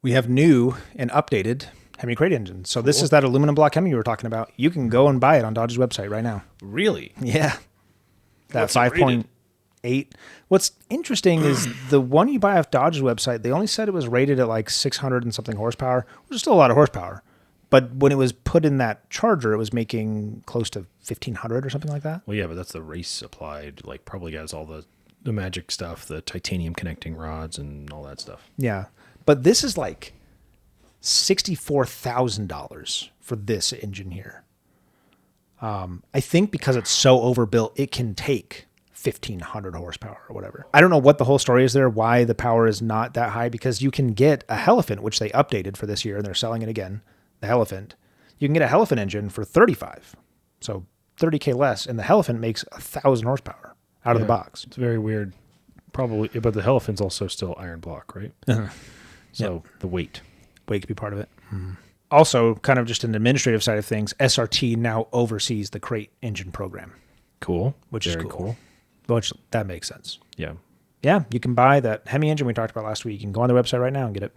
We have new and updated Hemi crate engines. So this is that aluminum block Hemi we were talking about. You can go and buy it on Dodge's website right now. Really? Yeah. That What's it rated? 5.8. What's interesting is the one you buy off Dodge's website, they only said it was rated at like 600 and something horsepower, which is still a lot of horsepower. But when it was put in that charger, it was making close to 1,500 or something like that. Well, yeah, but that's the race applied. Like, probably has all the magic stuff, the titanium connecting rods and all that stuff. Yeah. But this is like $64,000 for this engine here. I think because it's so overbuilt, it can take 1,500 horsepower or whatever. I don't know what the whole story is there, why the power is not that high, because you can get a Elephant, which they updated for this year, and they're selling it again, the Elephant. You can get a Elephant engine for 35, so 30K less, and the Elephant makes 1,000 horsepower out of the box. It's very weird. Probably, but the Elephant's also still iron block, right? So the weight could be part of it. Also, kind of just an administrative side of things, SRT now oversees the crate engine program. Cool. Which Very is cool. Which, that makes sense. Yeah. Yeah, you can buy that Hemi engine we talked about last week. You can go on their website right now and get it.